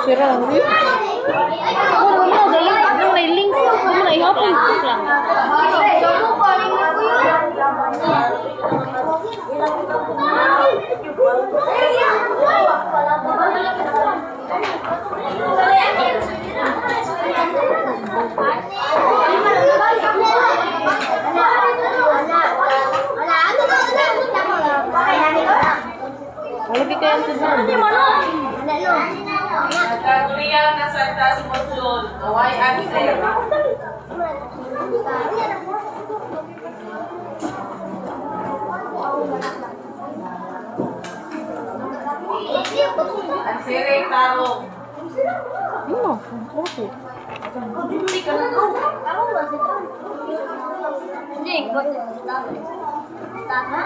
Sira lang rin. Ano mo, galing. Ano na i-link? Ano na i-hapon? Lang. Lagi kayo sa Nagkakuriyan na sa taas mo dyan. Why answer? Ang siri, taro. Okay. Hindi, tama?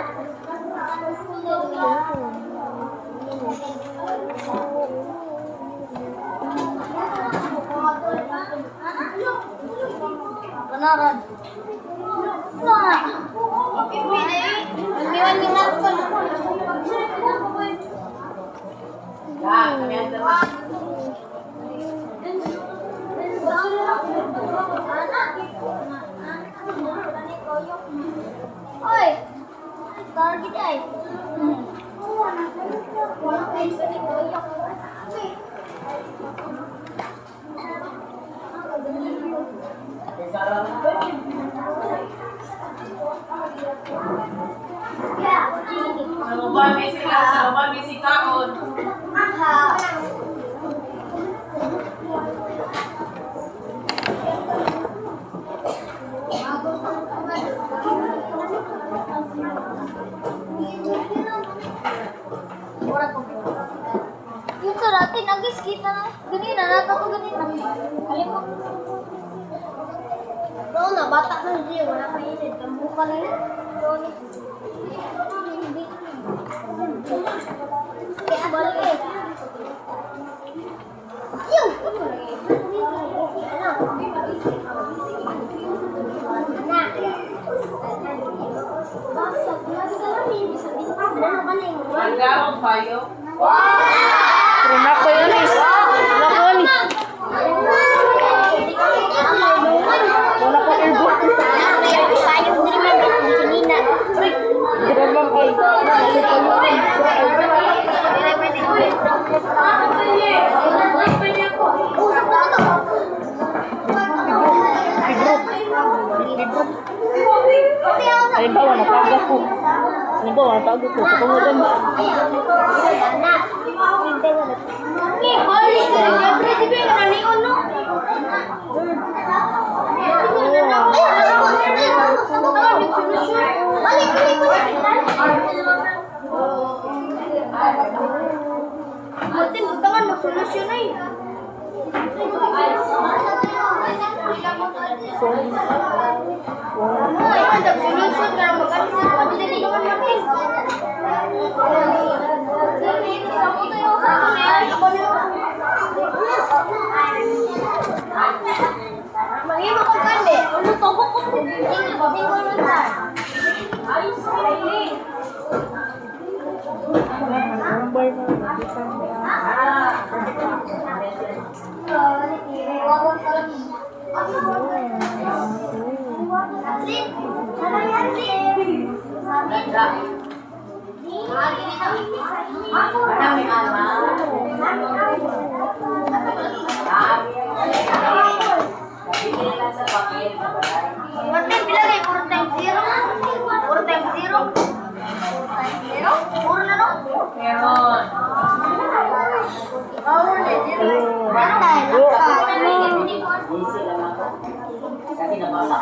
Beneran. Wah. Ini minatkan. Ya, kami ang dalawa. Oi. Kalau kita Sa lubang may sila, sa lubang may sikaon. Yung sa dati, nagis kita na. Ganina, natato ganina. Alim mo. Doon na, bata ka na dyan. Wala ka init. Ang buka na yun. Doon. Kaya balik eh. Yung! Magdarong tayo. Pero nako yun eh. Nako yun eh. Wala ko airbook. Grabang ay. Halimbawa, natagap ko. Halimbawa, natagap ko. Kapangudan ba? Butin, butangan magsolusyon na eh. Ay, ada solusyon karena makan pati dari teman makin. Kamu tuh yang Mangin mo kan deh. Ano toko ko? Ini babi ko na. Ay, sorry. Martin bilang ay puro time zero. Puro time zero. Puro na no? Meron. Puro na zero. Patay. Kasi nabasa.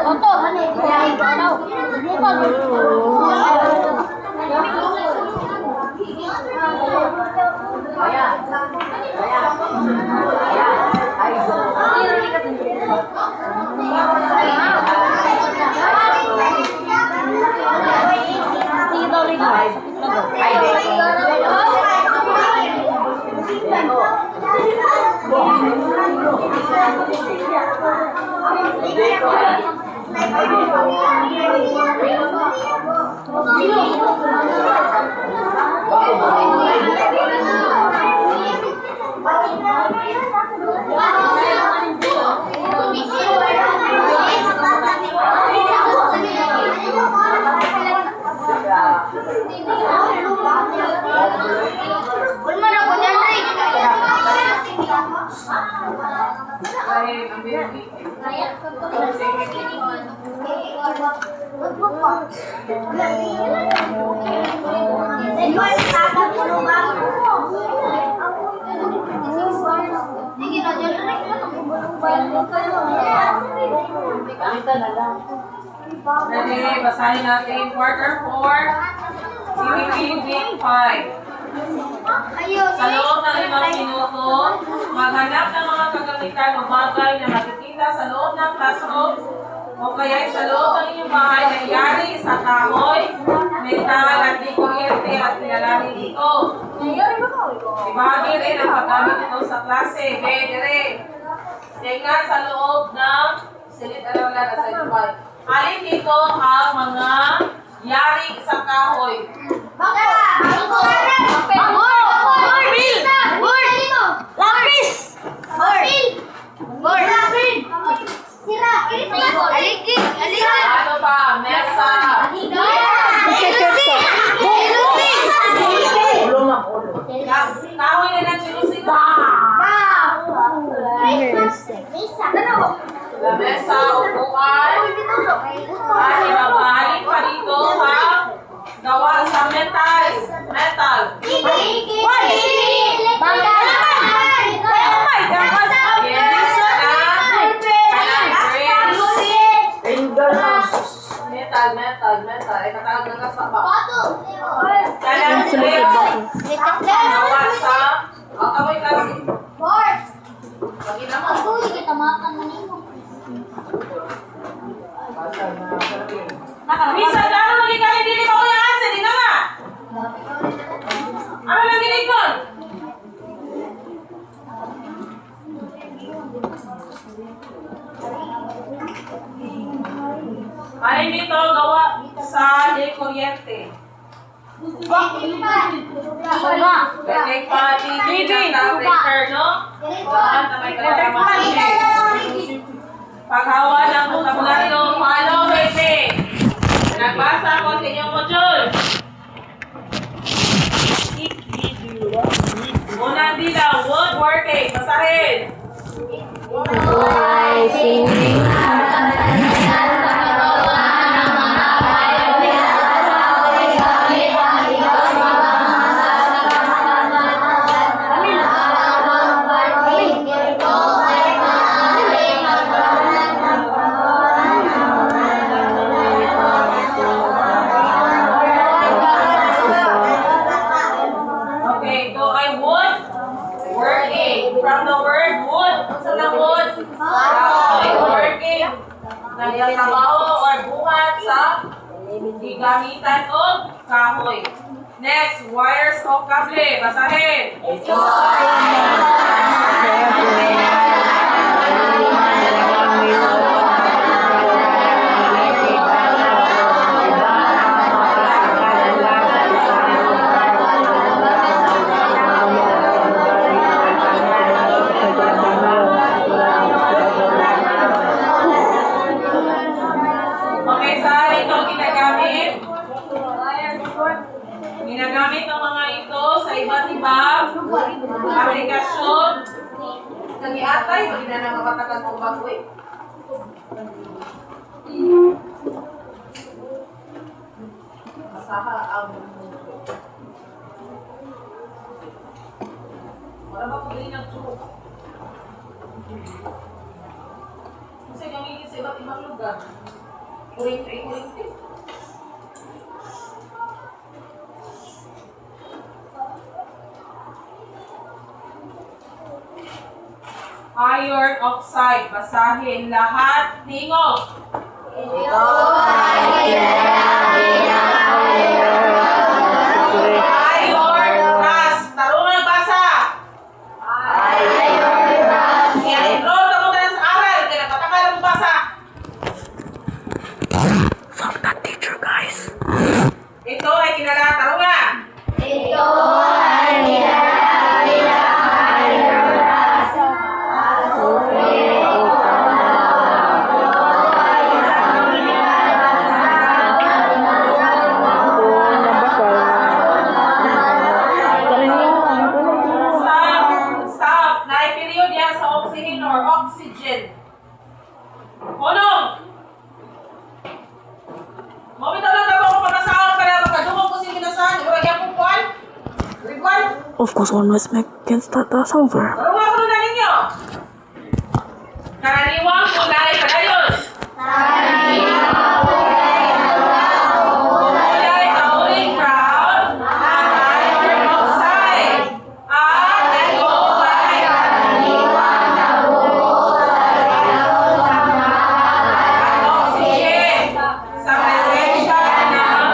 Toto, ano yung daw? Buka Ready, basahin natin quarter 4, CBP week 5. Sa loob ng 5 minuto, maghanap ng mga kagamitan o bagay na makikita sa loob ng classroom o kaya sa loob ng inyong bahay na yari sa kahoy, metal at di kuryente at pinalari dito. Ibahagi rin ang paggamit ito sa klase. Pwede rin. Tingnan sa loob ng silid-aralan at sa inuman. Alin dito ang mga yari sa kahoy? Ano pa? Mesa. Kahoy na ng sinusino. La mesa, upuan. At ibabahin pa dito ang gawa sa metal. Metal. Metal. Ay, katawag ng kasama. Kalang grapes. Gawa sa... Ang kaway kasi. Pagina mo. Bisa lalo lagi kami dili pa ko yung asa, di na nga. Ano lagi dito? Ano dito gawa sa de kuryente? Pwede pa dito na printer, no? Saan na may kalamahan? Paghawa ng vocabulary, follow with me. Nagbasa ako sa inyong module. Unang bilang, woodworking. Basahin. Okay, so I wood working. From the word wood, sa na wood? Working. Nagtatrabaho or buhat sa gigamitan o kahoy. Next, wires o kable. Basahin. Okay, saan ito ginagamit? Ginagamit ang mga ito sa iba't ibang aplikasyon. Nagiatay, hindi na namapatagal kong bagoy. Masaha ang... Wala ba kung din nag-joke? Kasi gamitin sa iba't ibang lugar. Kuring-kuring. Iron oxide. Basahin lahat. Tingog. Iron rust. Tarungan basa. Iron rust. Enroll ka muna sa Of course, always make can start us over. Maruwa ko na ninyo. Karaniwang kulay kadayos. Kulay tauring brown at iron oxide. At ito ay oxygen sa presensya ng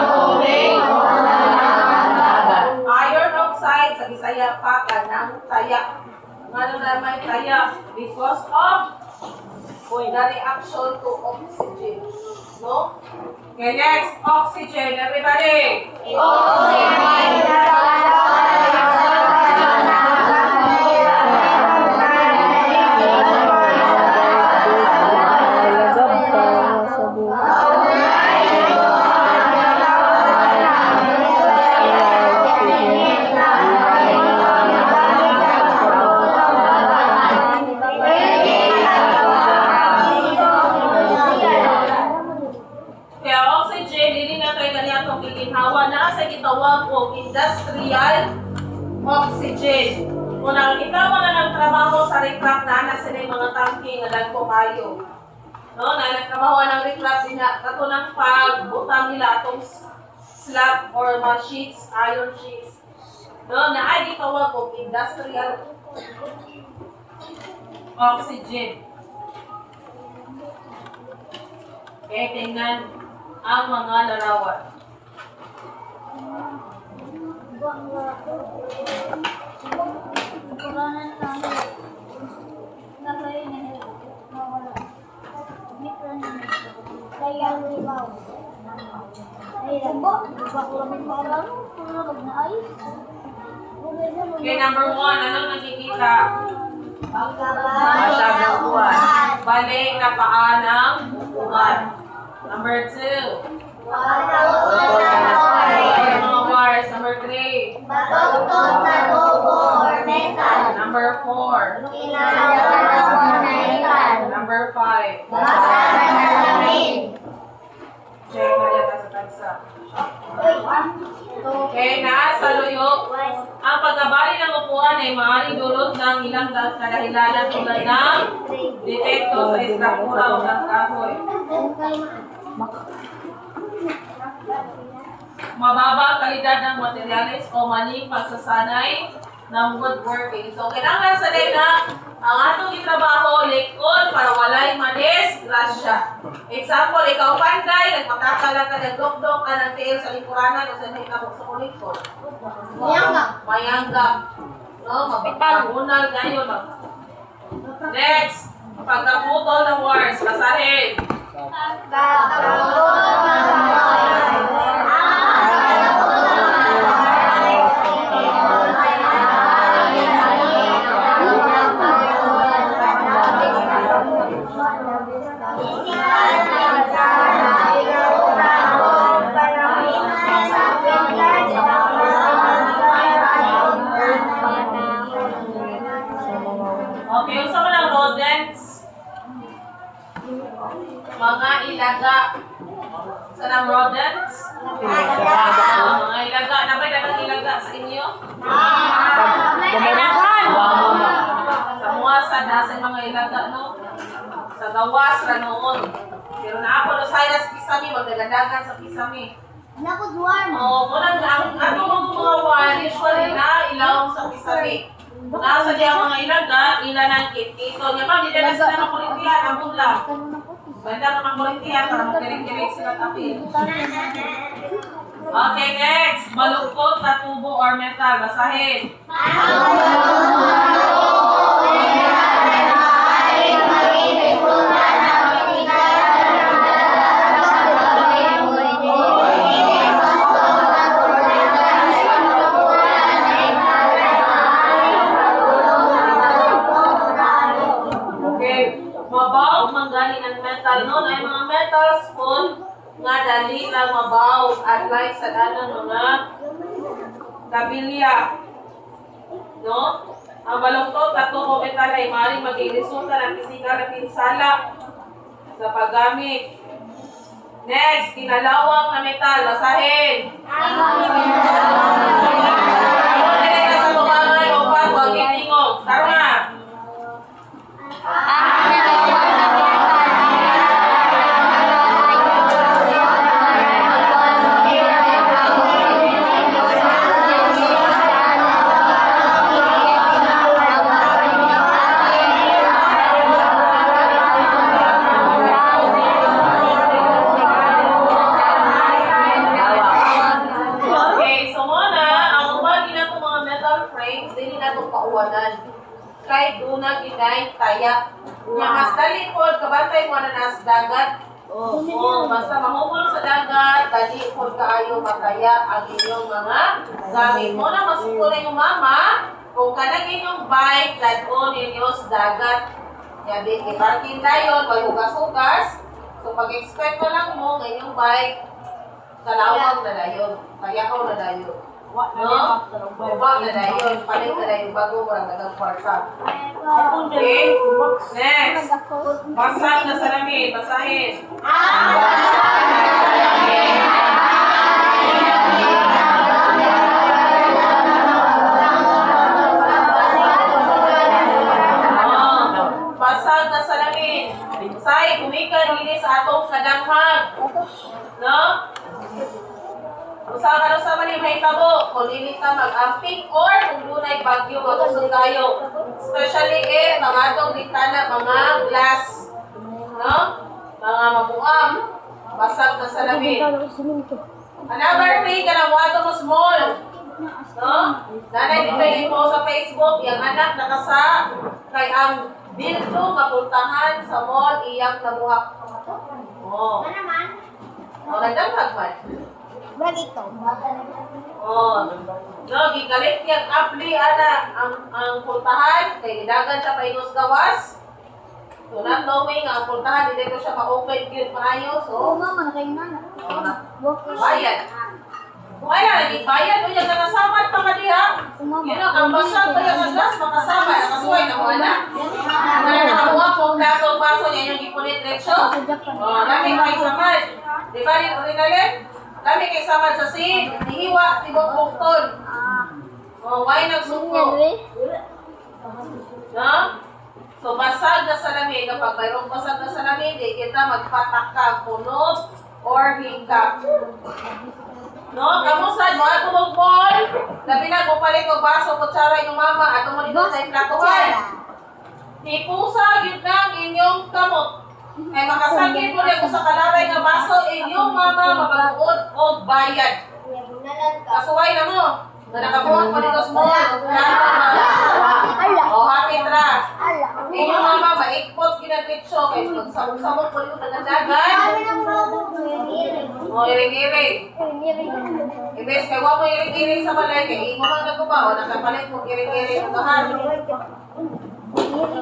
iron oxide sa Bisaya pa kanang taya. Ano na may taya? Because of the reaction to oxygen. No? Okay, next. Oxygen, everybody. Kaya oxygen, dili na kayo ganyan itong giginhawa na sa gitawag o industrial oxygen. Kung nakikita mo na ng trabaho sa recraft na sila yung mga tangke nga dagko kayo. No, na nagtrabaho ng recraft din na kato ng pagbutang nila atong slab or mga sheets, iron sheets. No, na ay gitawag o industrial oxygen. Okay, tingnan ang mga larawan. Okay, number 1, anong nakikita? Masyag ng buwan. Balik na paa ng buwan. Number 2. Mga bars. Number 3. Number 4. Number 5. Check na yan sa tansa. Okay, nasa luyok. Ang pagkabali ng upuan ay maaaring dulot ng ilang kadahilanan tulad ng detekto sa istruktura o ng kahoy. Mababa kalidad ng materyales o maling pagsasanay ng woodworking. So, kailangan sanay na ang atong itrabaho likod para walay madisgrasya. Example, ikaw panday, nagpatakalan ka, nagdokdok ka ng tiil sa lingkuranan o sa nahitapok sa kulikod. Mayanggap. No, mapagunal kayo. Next, pagkaputol ng wires, basahin. Okay, usa man ang rodents. Mga ilaga. Saan ang rodents? Mga ilaga. Napay dagang ilaga sa inyo? Sa muwasan, nasa yung mga ilaga, no? Sa gawas, ra noon. Pero na ako, sa pisami, magdagandagan sa pisami. Munang ang mga wire, usually na ilaw sa pisami. Nasa diya mga ilaga, ilan ang kitito. Nga ma'am, hindi na sila makulintihan, ang lang. Banda na makulintihan para makiring-kiring sila tapin. Okay, next. Baluktot na tubo or metal. Basahin. Mabaw, manggaling ang metal noon ay mga metal spoon nga dali lang mabaw at like sa dalang mga kabilya. No? Ang baluktot at tubo metal ay maaaring maging resulta ng pisikal na pinsala sa paggamit. Next, kinalawang na metal. Basahin. Ano sa mga inay taya. Nya mas dali po kabantay mo na nas dagat. Oo, basta mahumol sa dagat, dali po kaayo mataya ang inyong mga gamit mo na masuko na yung mama. Kung kanang inyong bike, ladon ninyo sa dagat. Yan din, i-parking dayon, may hugas-hugas. So, pag-expect mo lang mo ng inyong bike, kalawang na dayon, kayahaw na dayon. No? Huwag na dayon, palit na dayon, bago mo lang nagang kwarta. Okay? Next. Basag na salamin, basahin. Basag na salamin. Say, kumikan ini sa atong kadanghag. No? Usa ka sa mali may tabo, kung dili ta mag-amping or kung dunay bagyo magusog kayo. Especially mga atong bintana, mga glass. No? Mga mabuam. Basag na salamin. Another thing, kanang wato mo small. No? Nanay din mo sa Facebook, yung anak nakasa kay ang bildo kapuntahan sa mall iyang nabuhak. Oh. Ano naman? Oh, nagdamag man. Bragito. Oh. No, gigalit yang apli ana ang puntahan kay gidagan sa painos gawas. So not knowing ang puntahan dili ko siya ma-open gyud maayo. Oo, So, mama, nakain na. bayad. Kung ay na, nagbayad, o yung nakasamad pa ka diha. Yun ang basag pa yung gas, makasama, nakasuway na mo na. Kaya nakakuha kung datong baso niya yung ipunit diretsyo. O, dami kay samad. Di ba rin, ulit? Dami kay samad sa sin, hihiwa, tibok bukton. O, why nagsuko? No? So, basag na salamin. Kapag mayroong basag na salamin, di kita magpatak puno or hingkap. No, kamusta mo ato mong ball? Labi na mo palit og baso kutsara yung mama ato mo dito sa platuhan. Ipusa gyud nang inyong kamot. Kay makasagid mo ko sa kalaray nga baso inyong mama mapag-uod og bayad. Kasuway na mo. Nga nakabuhat pa dito sa mall. Oh, happy tra. Inyong mama maikpot ginagritso kay pagsamot-samot po dito sa dagat. Oh, iring-iring. Ibes, kaya mo iring-iring sa balay, kaya imo man nagkuba, o nakapalit mo iring-iring ang gahan.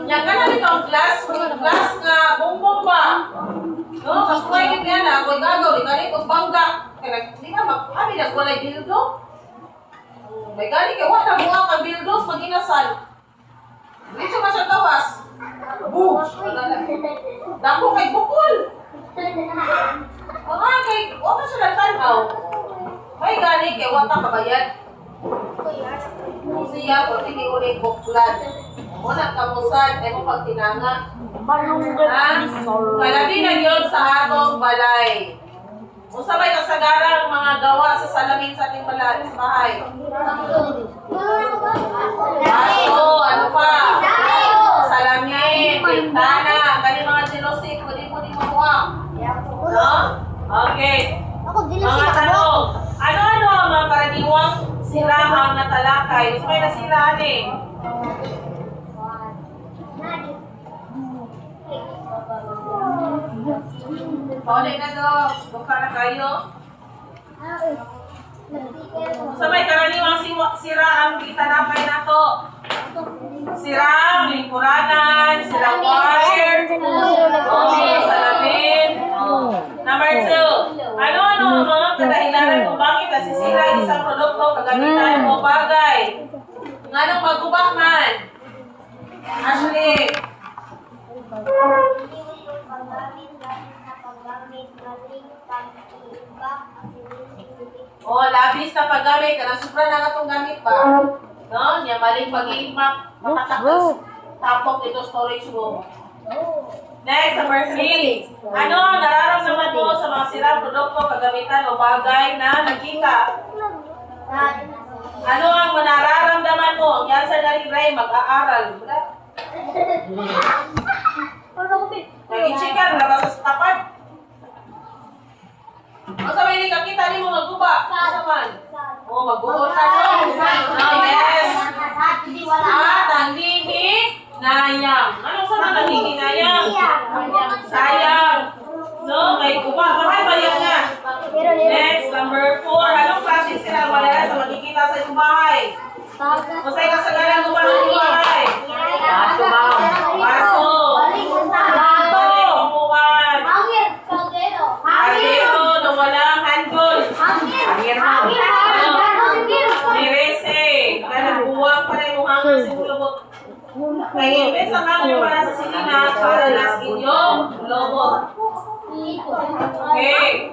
Yan ka na dito ang glass nga bongbong ba? No, kasukay yun yan na, ako'y gagaw, di ka dito bangga. Kaya di na, abi na, walay dildo. May gani, kaya wala buha kang dildos, mag-inasal. Dito ka siya gawas. Boom! Dako kay bukol. Mga kay, wala siya nagtanaw. May gani kay wata kabayad. Siya, kung hindi ulit buklan. Muna kamusan, ay mo pagtinanga. Kalabi na yun sa atong balay. Kung sabay kasagaran mga gawa sa salamin sa ating bahay. Baso, ano pa? Salamin, bintana, kani mga sinosik, pwede mo di makuha. No? Okay. Mga tanong. Ano-ano ang mga karaniwang sirahang natalakay? Gusto kayo nasiraan eh. Paulit na do. Buka na kayo. Sa may karaniwang siraan gitalakay na to. Sirang lingkuranan, sirang wire, salamin. Number 2. Ano-ano ang mga kadahilanan kung bakit nasisira ang isang produkto kagamitan o bagay? Anong magubak man? Ashley. Oh, labis na paggamit. Kana sobra na nga itong gamit ba? No? Niya maling pag-iimak. Makatakos. Tapok dito storage mo. Next, number 3. Ano ang nararamdaman mo sa mga sirang produkto, kagamitan o bagay na nakita? Ano ang nararamdaman mo? Ang yan sa Ray, mag-aaral. Nag-chicken, labas sa tapat. O sa may nakita niyo mo magguba? Sa man? O, magbuhot ka no? Oh, yes. At ang lihi, nayang. Kaya may sama nyo para sa sinina para last inyong lobo. Okay.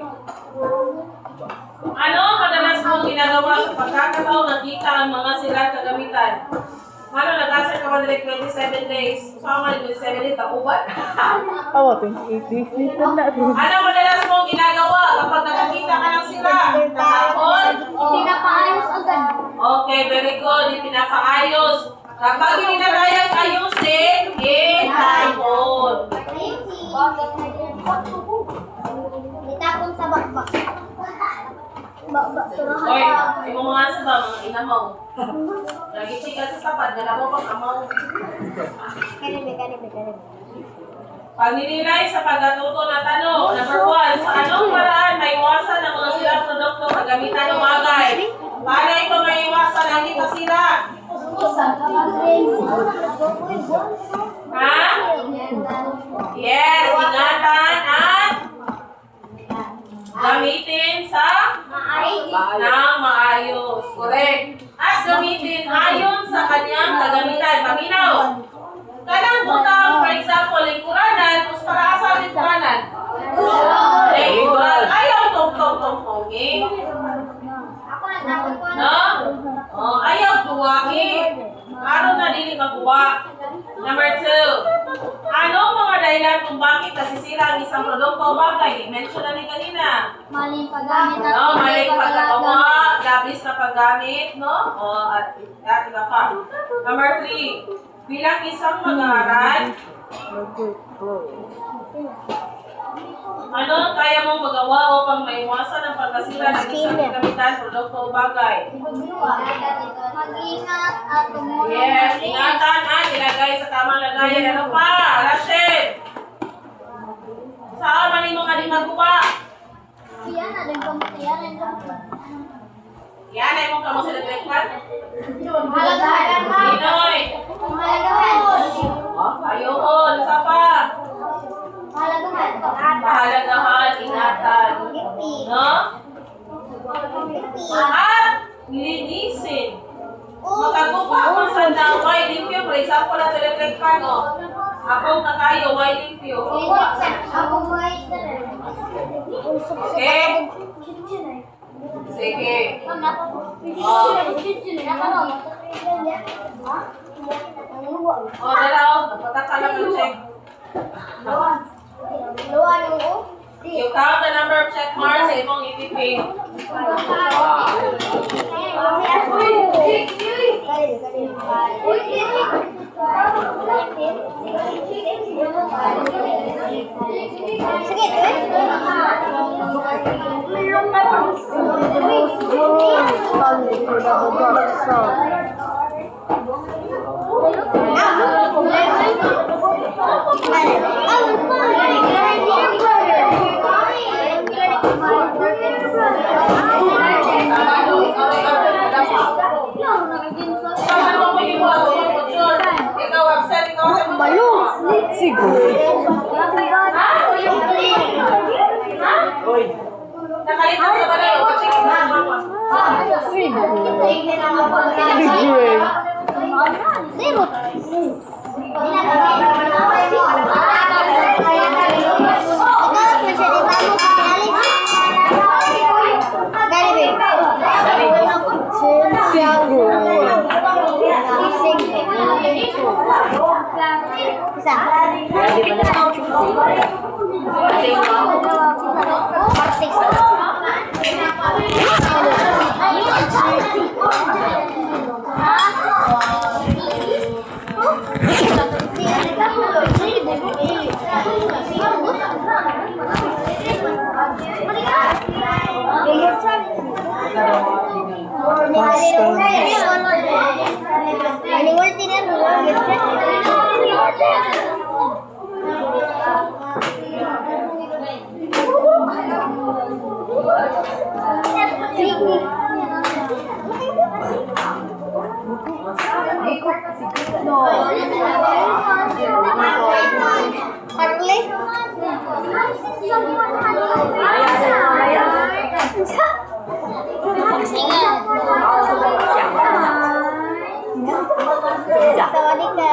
Ano ang madalas mong ginagawa sa pagkakataon nakita ang mga silang kagamitan? Ano, nag-asar ka ba direct 27 days? So, ang 27 days, nakubat? Oh, 28 days dito na. Ano madalas mong ginagawa kapag nakakita ka ng sila? Nakahon? Pinapaayos agad. Okay, very good. Ipinapaayos. Kapag hindi na kaya ayusin, itapon. Itapon sa bakbak. Bakbak, Oy, yung mga saba, mga inamaw. Lagi chika sa sapat, gala mo pang amaw. Kanibe. Pagninilay sa pagkatuto na tanong. Number 1, sa anong paraan maiwasan ang mga silang produkto sa gamitan ng bagay? Paano ito maiwasan ang hindi masira? Ha? Yes, ingatan at gamitin sa nang maayos. Correct. At gamitin ayon sa kanyang kagamitan. Paminaw. Kanang butang, for example, lingkuranan, tapos para asa lingkuranan? Lingkuran. Ayaw tong-tong-tong-tong. Ako natapon ko. No? Oh, ayaw tuwagi. Araw na dili magbuwa. Number 2. Ano ang mga dahilan kung bakit nasisira ang isang produkto o bagay? I-mention na ni kanina. Maling paggamit at No, maling pagkagawa, labis na paggamit, no? O, at iba pa. Number 3. Bilang isang mag-aaral, ano ang kaya mong magawa upang maiwasan ang pagkasira ng isang gamitan, produkto o bagay? Mag-ingat at tumulong. Yes, ingatan at ilagay sa tamang lagayan. Ano pa? Rashid! Saan man mo nga di magkuha? Yan na rin yan. Yan ay mong kamo sa nagreklat. Halagahan. Pinoy! Halagahan. Ayun, isa pa. Halagahan. Pahalagahan, ingatan. No? At linisin. Makagupa kung saan na why limpyo. For example, na electric fan, o. Ako na kayo, why limpyo. Ako may Okay? Sige. O, dalaw. Napatak ka lang ng check. You count the number of check marks sa imong ipipin. Ikaw absent, ikaw sa Siguro. Nakalitan sa balay. Check mo na mama. Siguro. Zero. Sawadee ka.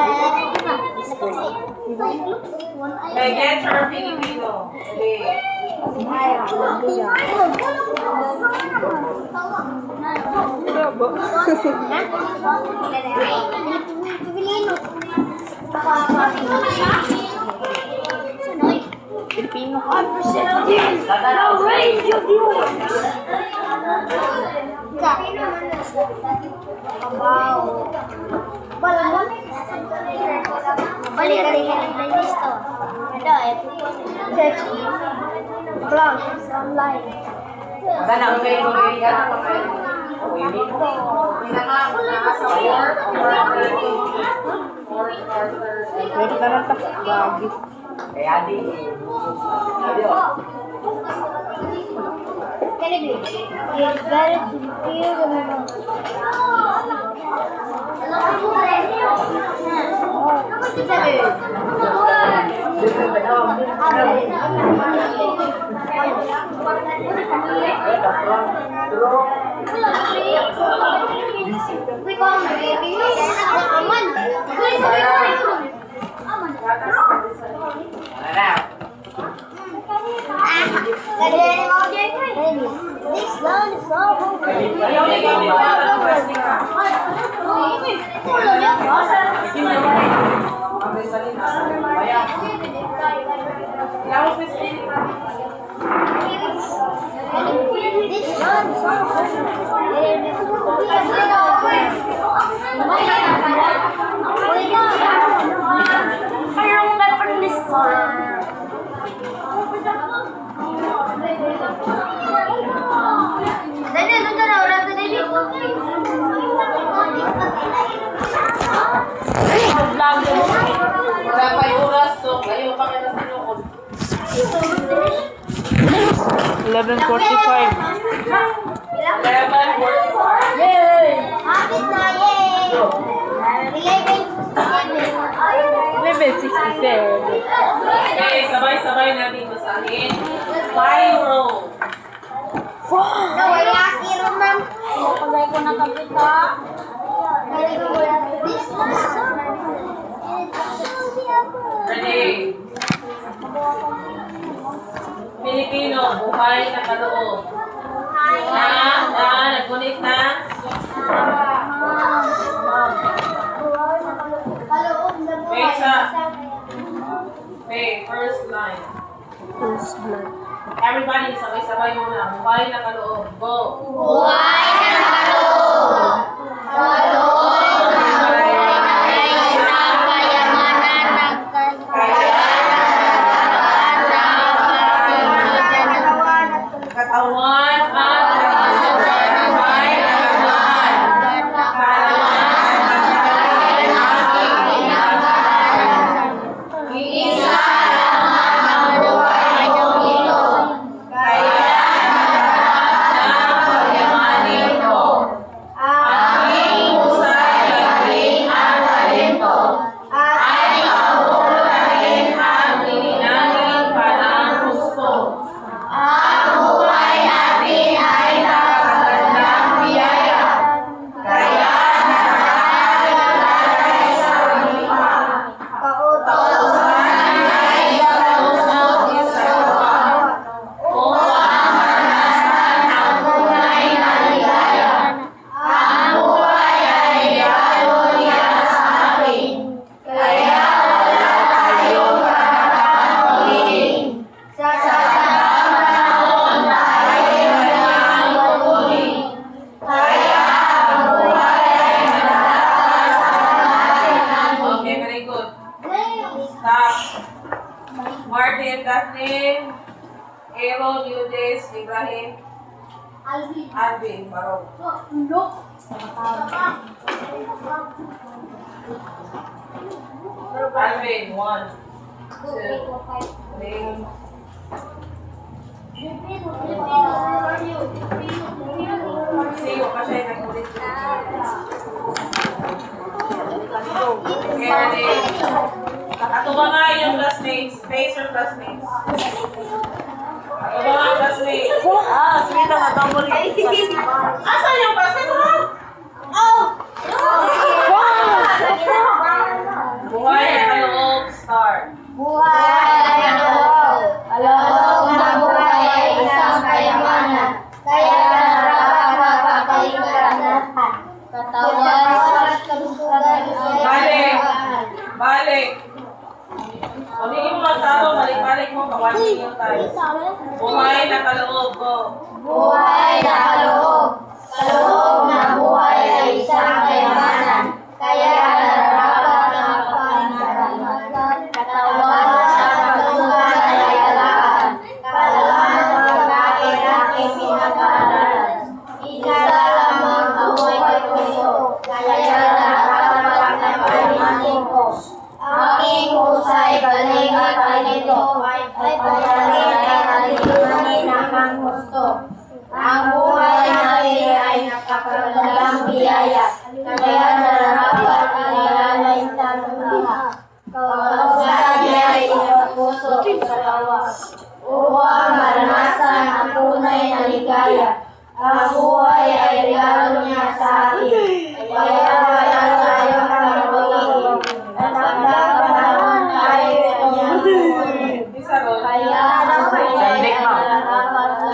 Okay, get your Filipino. Okay. Pilipino. Balik ka rin ng listo. Ada, search. Vlog, online. Maganda, okay, okay, gano'n pa kayo. Meron na lang gagi. Kaya di. Can it be? It's better to feel This land is so Ayaw na gawin mo ang plastic ka. Ilawas na sila. Wala pa yung oras, so kayo pa kayo sa loob. 11:45. 11:45. Yay! Happy na, yay! 11:67. Okay, sabay-sabay natin basahin. Pyro. No, wala si Roman. Pagay ko na kapita. This is so Ready? Filipino, buhay na kaloob. Nag-connect na. Wait, okay, first line. First blood. Everybody, sabay-sabay muna. Buhay na kaloob. Go! buhay na kaloob. Kaloob na buhay na kayamanan ng Katawan at katawan. Buhay na katawan. Okay, very good. Stop. Martin, Kathleen, Aaron, Eudes, Ibrahim, Alvin, Barog. Alvin, 1, 2, 3. Siyo pa siya nag-ulit. Okay, ready? Ato ba nga yung classmates? Face your classmates. Ato ba nga classmates? Sweet ang double. Asan yung classmate mo? Buhay na kaloob, start. Buhay 1 million times. Buhay na kaloob ko. Buhay na kaloob. Kaloob na buhay ay isang kayamanan. Kaya nararapat na pananampalataya. Katawan sa pagtulad ay alagaan. Kaalaman sa pagkain aking pinag-aaralan. Isa lamang amoy puso. Kaya nararapat na panimanin ko. Aking husay galing at talento. Ay pagdaling at alimanin ang gusto. Ang buhay natin ay napakagandang biyaya, kaya nararapat ang ilalay sa lupa. Kausap niya ay sa puso sa tawa, upang maranasan ang tunay na ligaya. Ang buhay ay regalo niya sa atin, kaya wala tayo karoon. At ang panahon tayo kanyang kukunin. Isa ron. Kaya ang buhay ay nararapat sa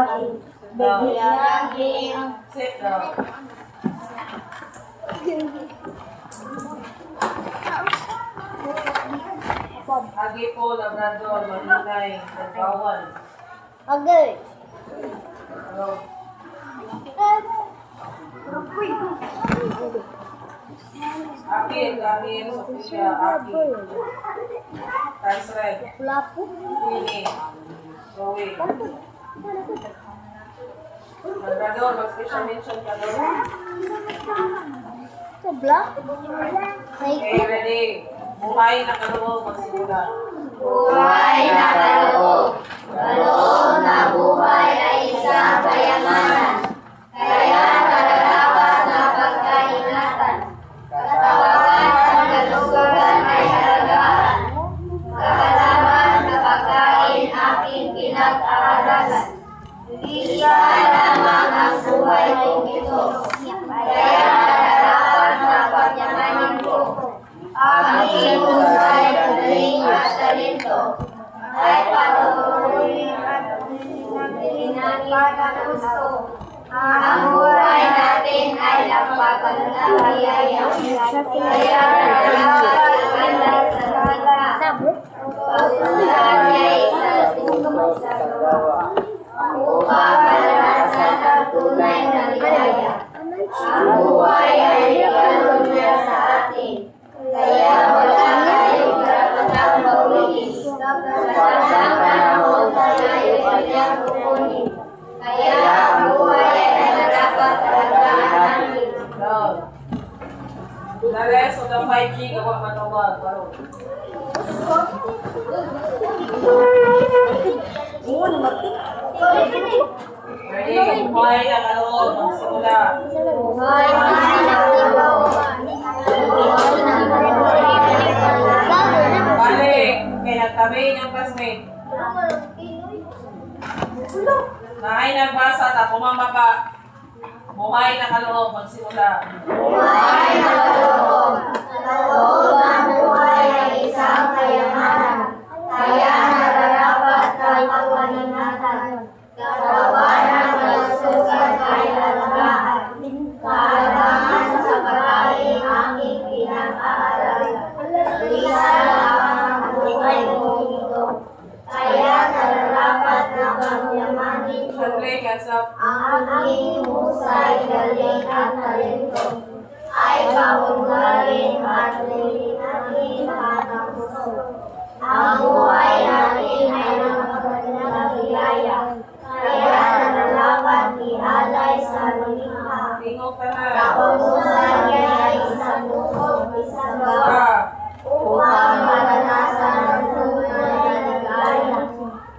atin. Sit down. Agi po, Labrador, Malinay, Nagbawan. Okay. Hello. Akil, Sofia, Akil. Tansred. Pili. Zoe. Labrador, mag-special mention ka doon. Okay, ready. Buhay na kaloob, magsimula. Buhay na kaloob. Kaloob na buhay ay isang kayamanan. Kaya nararapat na pagkaingatan. Katawan at kalusugan ay alagaan. Kaalaman sa pagkain aking pinag-aaralan. Isa lamang ang buhay kong ito. Kaya nararapat na pagyamanin ko. Aking husay galing at talento. Ay patuloy at pinanipag ang gusto. Ang buhay natin ay napakagandang biyaya. Kaya nararapat ang lasaga. Pagkulan niya isa sa gawa. Upang maranasan ang tunay na ligaya. Ang buhay ay regalo niya sa atin. Kaya wala tayong karapatang bawiin. Sa panahon tayo ay kanyang kukunin. Kaya ang buhay ay nararapat alagaan natin. Down. The rest of the 5G, gawa matawag. Baro. Ready? Buhay na kaloob, magsimula. Buhay na kaloob. Balik. Kaya nagtabi niyang classmate. Nahay nagbasa, tapos mamaba. Buhay na kaloob, magsimula. Buhay na kaloob. Kaloob ang buhay ay isang kayamanan. Kaya nararapat na pagpaninatan. Katawan ang kalusugan ay alagaan. Kaalaman sa pagkain aking pinag-aaralan. Isa lamang ang buhay kong ito. Kaya nararapat na pagyamanin ko. Sandali, hands up. Ang aking husay galing at talento ay pahunggaling at lilinatin ang puso. Ang buhay natin ay napakagandang biyaya. Kaya nararapat ialay sa lulikha. Tingog ka na. Kautusan niya ay isang busog, isang gawa. Ah. Upang maranasan ang tunay na ligaya.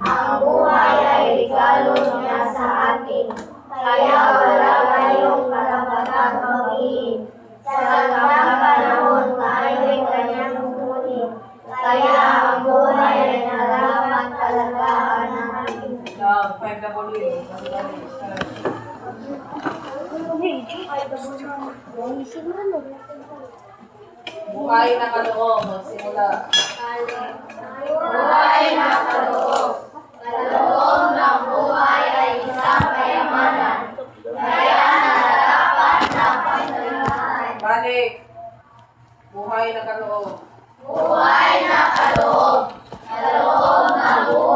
Ang buhay ay regalo niya sa atin. Kaya wala kayong karapatang bawiin. Sa kanyang panahon tayo ay kanyang kukunin. Kaya ang buhay ay nararapat talagaan natin. Down, 5W. Buhay na kaloob, magsimula. Buhay na kaloob. Kaloob ng buhay ay isang kayamanan. Kaya nararapat na pagdalahan. Balik. Buhay na kaloob. Buhay na kaloob. Kaloob ng buhay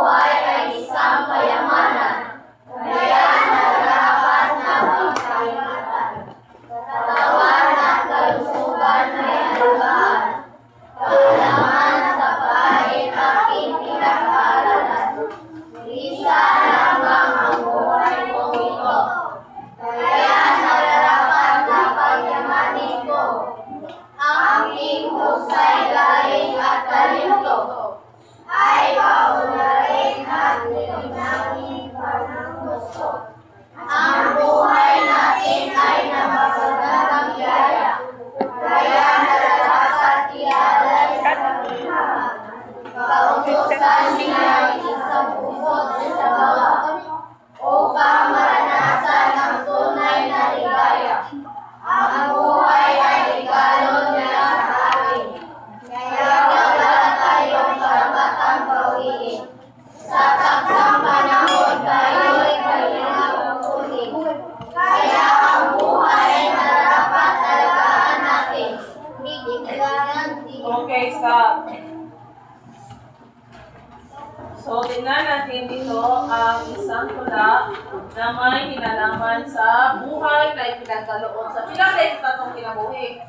natin dito ang isang tula na may kinalaman sa buhay na ipinagkaloob sa pilang na ito tatong kinabuhi.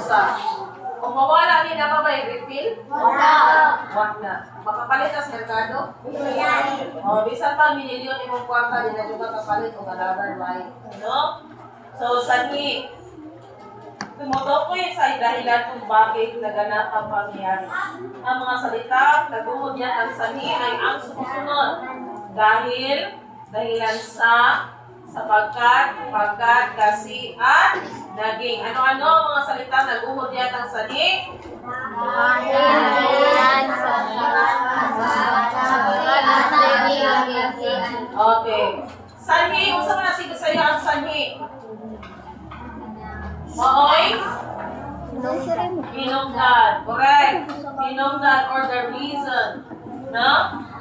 Sa. Kung mawala din na ba may refill? Wag na. Makapalit na sa merkado? O, bisan pa minilyon imong kwarta din na juga kapalit o another life. No? So, sanhi. Tumutukoy sa dahilan kung bakit naganap ang pangyayari. Ang mga salita, nagumod yan ang sanhi ay ang sumusunod. Dahilan sa, sapagkat, pagkat, kasi, at naging. Ano-ano ang mga salita nagumod yan ang sanhi? Okay. Sanhi, usa mo na sige sa'yo ang sanhi. Mooy? Hinungdan. Correct. Hinungdan or the reason. No?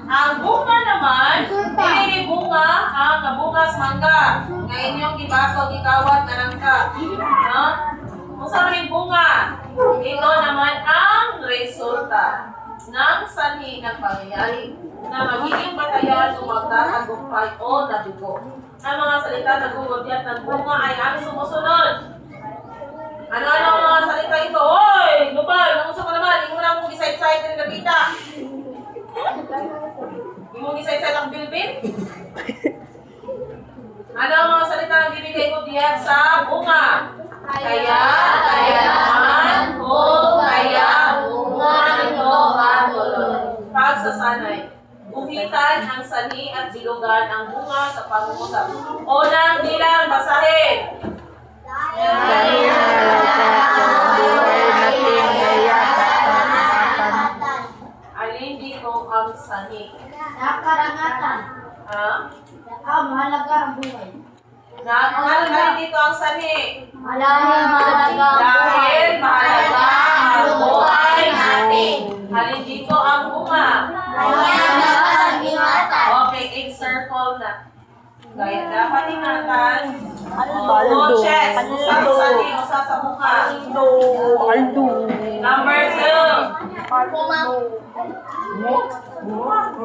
Ang bunga naman, hindi bunga ang nabungas mangga. Nga inyong gibaso, gikawat na lang ka. No? Kung saan rin bunga, ito naman ang resulta ng sanhi ng pangyayari na magiging batayan o magtatagumpay o nabigo. Ang mga salita na gumagyan ng bunga ay ang sumusunod. Ano-ano ang mga salita ito? Hoy! Lupal! Nanguso ka naman! Hindi mo na akong gisayt-sayt na nabita. Hindi mo gisayt-sayt ang bilbil? Ano ang mga salita na binigay ko diyan sa bunga? Kaya naman ko, kaya bunga nito ang tuloy. Pagsasanay. Uhitan ang sani at bilugan ang bunga sa pangungusap. Unang bilang, basahin. Alin dito ang sani? Nakarangatan. Ha? Mahalaga ang buhay. Alin dito ang sani? Mahalaga Dahil mahalaga ang buhay natin. Alin dito ang bunga? Okay, circle na. Kaya dapat ingatan. Coaches, usa sa sani, usa sa bunga. Number 2.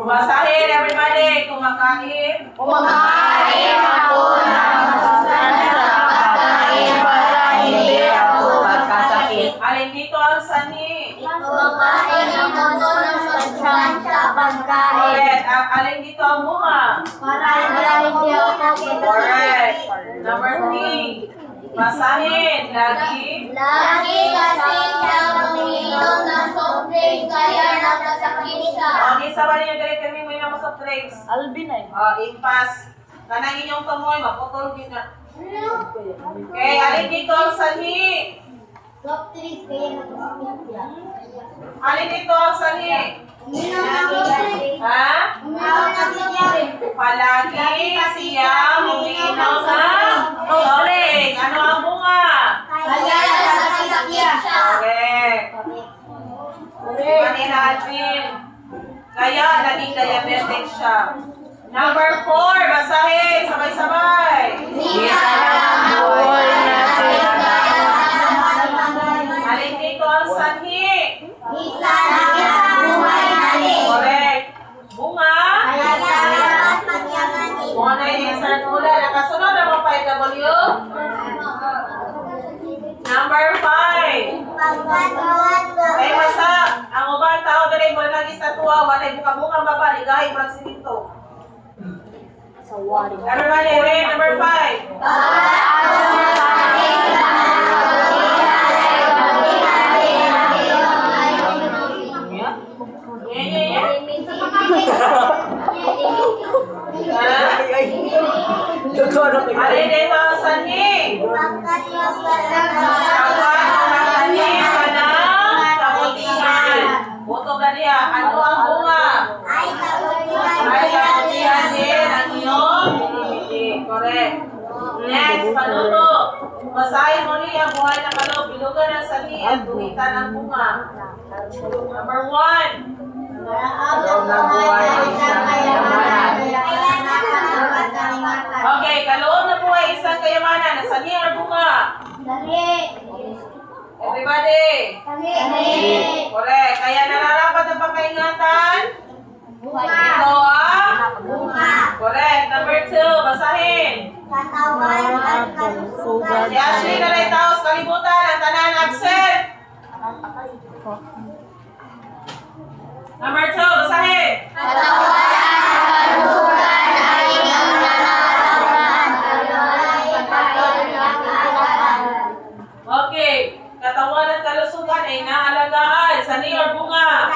Basahin everybody. Kumakain. Kumakain ako ng masustansya pagkain para hindi ako magkasakit. Alin dito ang sani? Kumakain ako ng masustansya pagkain Correct. Alin dito ang bunga? para hindi ako magkasakit. Correct. Number 3. Basahin. Lagi. Lagi kasi siya umiinom ng soft drinks kaya nagkasakit siya. Okay, sa ba niyo director mo yung soft drinks? Alvin ay. Ipas. Kanang inyong tumoy, maputol din na. Okay, alin dito ang sanhi? Soft drinks kaya nagkasakit siya. Alin dito ang sanhi? Umiinom ng soft drinks. Ha? Umiinom kasi siya. Palagi siya umiinom ng soft drinks. Ano ang bunga? Kaya nagkasakit siya. Correct. Manila Alvin. Kaya naging diabetic siya. Number 4, basahin. Sabay-sabay. Alin dito ang sanhi? Correct. Bunga? Bunga na yung insert mula. Nakasunod na mga 5W. Number 5. Ay, basta. Ang ubang tao dali mo na nag-istatwa. Walay buka-bukang baba. Ligahin mo ang simento. Everybody, ready? Number 5. Alin dito ang sanhi? Tawag ang sanhi ka ng kabutihan. Buto na niya. Ano ang bunga? Ay kabutihan din ang iyong binibili. Correct. Next, panuto. Basahin mo niya ang buhay na kaloob. Bilugan ang sanhi at guhitan ang bunga. Number 1. Okay, kaloob na buhay isang kayamanan. Nasaan niya ang bunga? Everybody. Correct. Kaya nararapat ang pagkaingatan Ito ang correct. Number 2, basahin. Katawan at kalusugan. Si Ashley na rin taos kalibutan ang tanan absent. Number 2, basahin. Katawan at kalusugan ay iyong nararamdaman. Okay. Katawan at kalusugan ay naalagaan. Sani or bunga?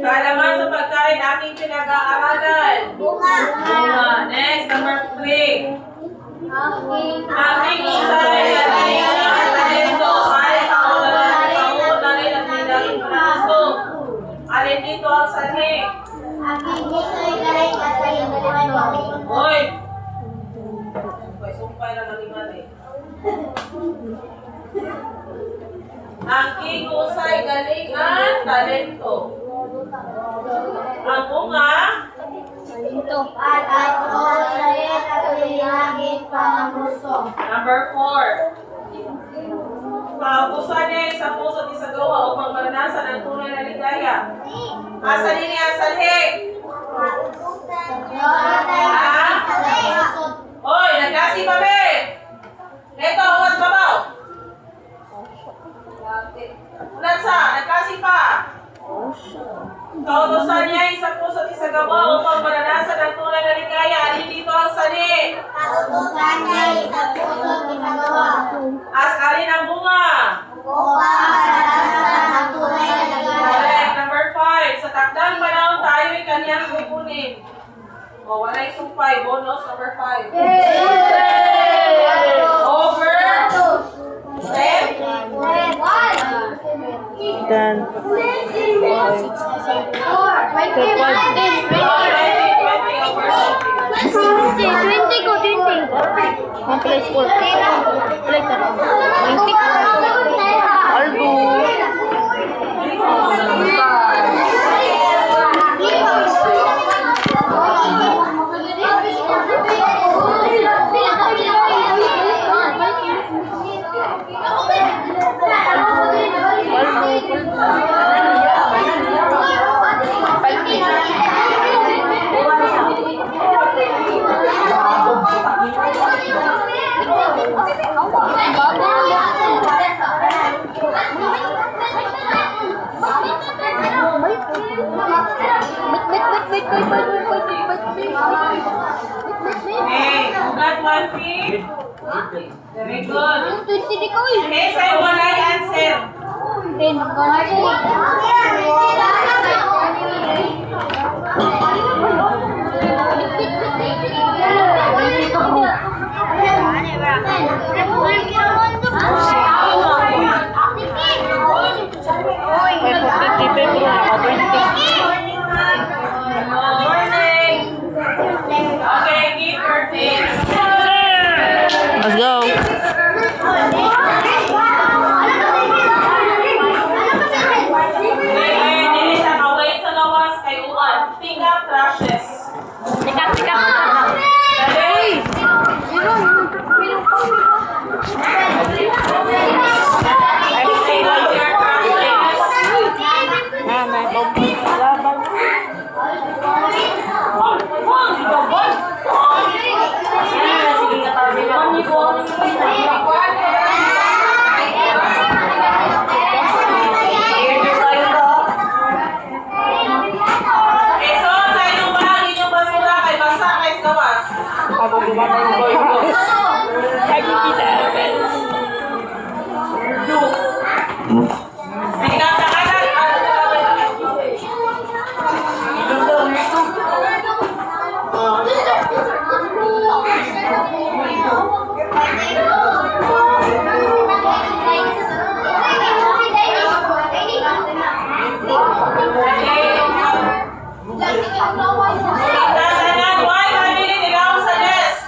Kaalaman sa pagkain aking pinag-aaralan. Bunga. Bunga. Next, number 3. Aking usay at kailangan talento ay kaulan na rin ang nilaging gusto. Alin dito ang sanhi? Aking iso'y galing at iyong talento. Hoy! Sumpay na kaliman eh. Aking usay galing ang talento. Ang bunga? At ako rin at iyong pangamuso. Number 4. Kaubusan niya sa puso at isagawa upang maranasan ang tunay na ligaya. Asan ini ang sanhi? Hoy, nagkasi pa be! Ito, huwag babaw! Ulan sa, nagkasi pa! Kaubusan niya sa puso at isagawa upang maranasan ang tunay na ligaya. Alin dito ang sanhi? Kautusan niya sa puso at isagawa. As alin ang bunga? Upang maranasan ang tunay na ligaya. Correct. Number 5. Sa takdang panahon tayo'y kanyang kukunin. O, wala yung sumpay. Bonus number 5. Over. Step. Then, 20 over 20. ang play score. Play ka. 20. Albo. Okay. You got 1 feet. Very good. Okay, say walay answer. Morning. Okay, give your face. Let's go. Dili siya kaway sa lawas kay uwan. Tinga crashes. Sikat. Dali. Tinga your crashes. Ah, may bobby. Laban. Okay, so sa inyong bahagi inyong basura kay basa kay gawas. Ako gumamay ko. Ay, kita. Tingnan sa kanan. Why mabili nila ako sa desk?